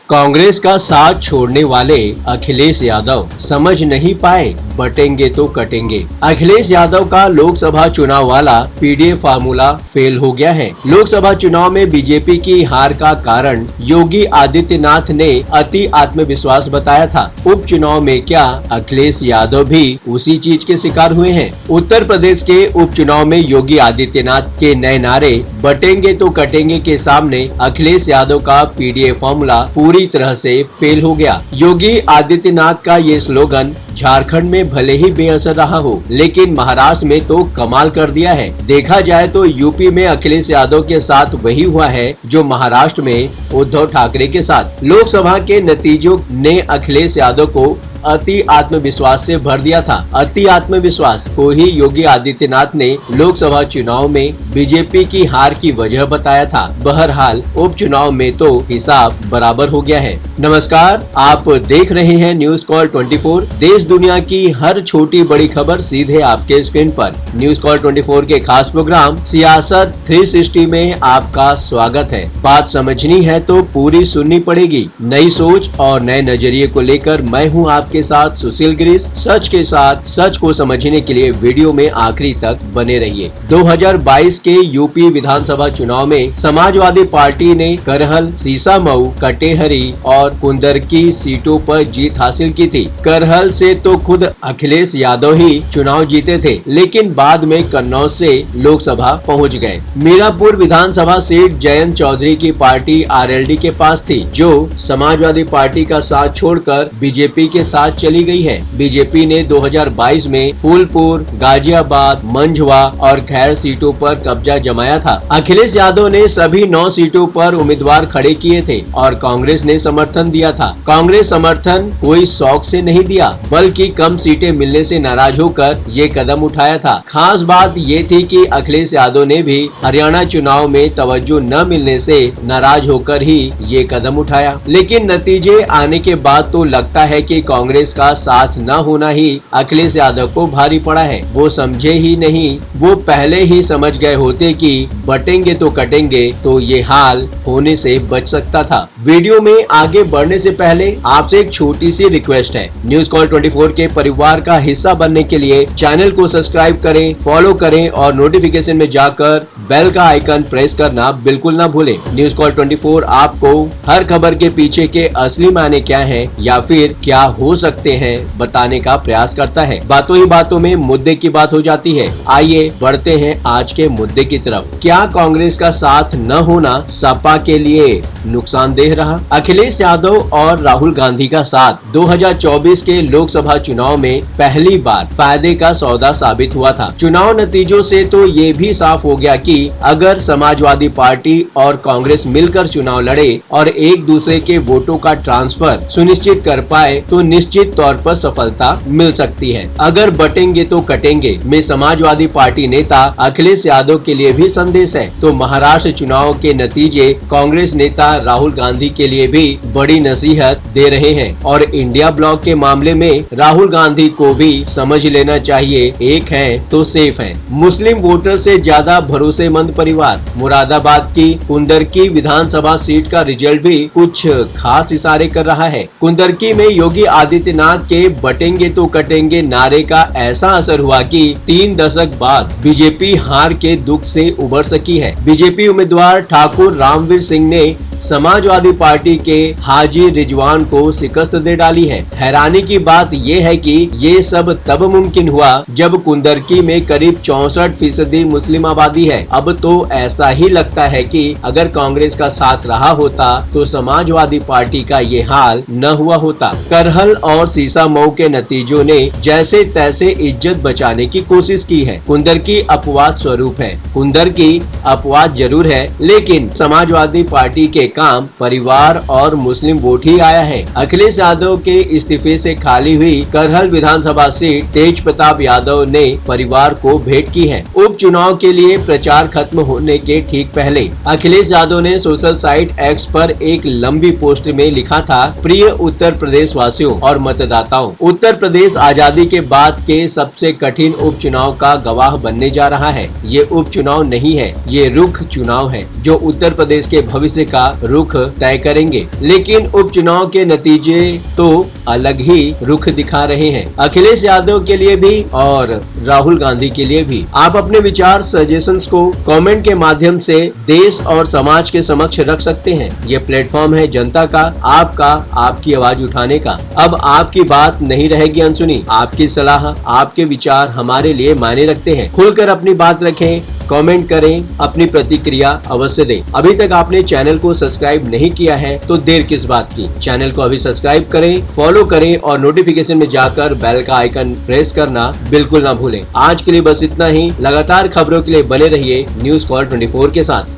कांग्रेस का साथ छोड़ने वाले अखिलेश यादव समझ नहीं पाए बटेंगे तो कटेंगे। अखिलेश यादव का लोकसभा चुनाव वाला पीडीए फार्मूला फेल हो गया है। लोकसभा चुनाव में बीजेपी की हार का कारण योगी आदित्यनाथ ने अति आत्मविश्वास बताया था। उपचुनाव में क्या अखिलेश यादव भी उसी चीज के शिकार हुए हैं? उत्तर प्रदेश के उपचुनाव में योगी आदित्यनाथ के नए नारे बटेंगे तो कटेंगे के सामने अखिलेश यादव का पीडीए फार्मूला पूरी तरह से फेल हो गया। योगी आदित्यनाथ का ये स्लोगन झारखंड में भले ही बेअसर रहा हो, लेकिन महाराष्ट्र में तो कमाल कर दिया है। देखा जाए तो यूपी में अखिलेश यादव के साथ वही हुआ है जो महाराष्ट्र में उद्धव ठाकरे के साथ। लोकसभा के नतीजों ने अखिलेश यादव को अति आत्मविश्वास से भर दिया था। अति आत्मविश्वास को ही योगी आदित्यनाथ ने लोकसभा चुनाव में बीजेपी की हार की वजह बताया था। बहरहाल उपचुनाव में तो हिसाब बराबर हो गया है। नमस्कार, आप देख रहे हैं न्यूज कॉल 24। देश दुनिया की हर छोटी बड़ी खबर सीधे आपके स्क्रीन पर। न्यूज कॉल 24 के खास प्रोग्राम सियासत 360 में आपका स्वागत है। बात समझनी है तो पूरी सुननी पड़ेगी। नई सोच और नए नजरिए को लेकर मैं हूँ आपके साथ सुशील गिरीश। सच के साथ सच को समझने के लिए वीडियो में आखिरी तक बने रहिए। 2022 के यूपी विधानसभा चुनाव में समाजवादी पार्टी ने करहल, सीसामऊ, कटेहरी और कुंदरकी सीटों पर जीत हासिल की थी। करहल से तो खुद अखिलेश यादव ही चुनाव जीते थे, लेकिन बाद में कन्नौज से लोकसभा पहुंच गए। मीरापुर विधानसभा सीट जयंत चौधरी की पार्टी आरएलडी के पास थी, जो समाजवादी पार्टी का साथ छोड़कर बीजेपी के साथ चली गई है। बीजेपी ने 2022 में फूलपुर, गाजियाबाद, मंझवा और खैर सीटों पर कब्जा जमाया था। अखिलेश यादव ने सभी 9 सीटों पर उम्मीदवार खड़े किए थे और कांग्रेस ने समर्थन दिया था। कांग्रेस समर्थन कोई शौक से नहीं दिया, बल्कि कम सीटें मिलने से नाराज होकर ये कदम उठाया था। खास बात ये थी कि अखिलेश यादव ने भी हरियाणा चुनाव में तवज्जो न मिलने से नाराज होकर ही ये कदम उठाया। लेकिन नतीजे आने के बाद तो लगता है कि कांग्रेस का साथ न होना ही अखिलेश यादव को भारी पड़ा है। वो समझे ही नहीं, वो पहले ही समझ गए होते कि बटेंगे तो कटेंगे, तो ये हाल होने से बच सकता था। वीडियो में आगे बढ़ने से पहले आपसे एक छोटी सी रिक्वेस्ट है। न्यूज कॉल 24 के परिवार का हिस्सा बनने के लिए चैनल को सब्सक्राइब करें, फॉलो करें और नोटिफिकेशन में जाकर बेल का आइकन प्रेस करना बिल्कुल ना भूलें। न्यूज कॉल 24 आपको हर खबर के पीछे के असली मायने क्या हैं या फिर क्या हो सकते हैं बताने का प्रयास करता है। बातों ही बातों में मुद्दे की बात हो जाती है। आइए बढ़ते हैं आज के मुद्दे की तरफ। क्या कांग्रेस का साथ न होना सपा के लिए नुकसानदेह रहा? अखिलेश यादव और राहुल गांधी का साथ 2024 के लोकसभा चुनाव में पहली बार फायदे का सौदा साबित हुआ था। चुनाव नतीजों से तो ये भी साफ हो गया कि अगर समाजवादी पार्टी और कांग्रेस मिलकर चुनाव लड़े और एक दूसरे के वोटों का ट्रांसफर सुनिश्चित कर पाए तो निश्चित तौर पर सफलता मिल सकती है। अगर बटेंगे तो कटेंगे में समाजवादी पार्टी नेता अखिलेश यादव के लिए भी संदेश है, तो महाराष्ट्र चुनाव के नतीजे कांग्रेस नेता राहुल गांधी के लिए भी बड़ी नसीहत दे रहे हैं। और इंडिया ब्लॉक के मामले में राहुल गांधी को भी समझ लेना चाहिए, एक है तो सेफ है। मुस्लिम वोटर से ज्यादा भरोसेमंद परिवार। मुरादाबाद की कुंदरकी विधानसभा सीट का रिजल्ट भी कुछ खास इशारे कर रहा है। कुंदरकी में योगी आदित्यनाथ के बटेंगे तो कटेंगे नारे का ऐसा असर हुआ कि 3 दशक बाद बीजेपी हार के दुख से उबर सकी है। बीजेपी उम्मीदवार ठाकुर रामवीर सिंह ने समाजवादी पार्टी के हाजी रिजवान को शिकस्त दे डाली है। हैरानी की बात ये है कि ये सब तब मुमकिन हुआ जब कुंदरकी में करीब 64% मुस्लिम आबादी है। अब तो ऐसा ही लगता है कि अगर कांग्रेस का साथ रहा होता तो समाजवादी पार्टी का ये हाल न हुआ होता। करहल और सीसामऊ के नतीजों ने जैसे तैसे इज्जत बचाने की कोशिश की है। कुंदरकी अपवाद स्वरूप है। कुंदरकी अपवाद जरूर है, लेकिन समाजवादी पार्टी के काम परिवार और मुस्लिम वोट ही आया है। अखिलेश यादव के इस्तीफे से खाली हुई करहल विधानसभा सीट तेज प्रताप यादव ने परिवार को भेंट की है। उपचुनाव के लिए प्रचार खत्म होने के ठीक पहले अखिलेश यादव ने सोशल साइट एक्स पर एक लंबी पोस्ट में लिखा था, प्रिय उत्तर प्रदेश वासियों और और मतदाताओं, उत्तर प्रदेश आजादी के बाद के सबसे कठिन उपचुनाव का गवाह बनने जा रहा है। ये उपचुनाव नहीं है, ये रुख चुनाव है जो उत्तर प्रदेश के भविष्य का रुख तय करेंगे। लेकिन उपचुनाव के नतीजे तो अलग ही रुख दिखा रहे हैं, अखिलेश यादव के लिए भी और राहुल गांधी के लिए भी। आप अपने विचार सजेशंस को कमेंट के माध्यम से देश और समाज के समक्ष रख सकते हैं। ये प्लेटफॉर्म है जनता का, आपका, आपकी आवाज उठाने का। अब आपकी बात नहीं रहेगी अनसुनी, आपकी सलाह, आपके विचार हमारे लिए मायने रखते हैं। खुलकर अपनी बात रखें, कमेंट करें, अपनी प्रतिक्रिया अवश्य दें। अभी तक आपने चैनल को सब्सक्राइब नहीं किया है तो देर किस बात की, चैनल को अभी सब्सक्राइब करें, फॉलो करें और नोटिफिकेशन में जाकर बेल का आइकन प्रेस करना बिल्कुल ना भूलें। आज के लिए बस इतना ही। लगातार खबरों के लिए बने रहिए न्यूज़ कॉल 24 के साथ।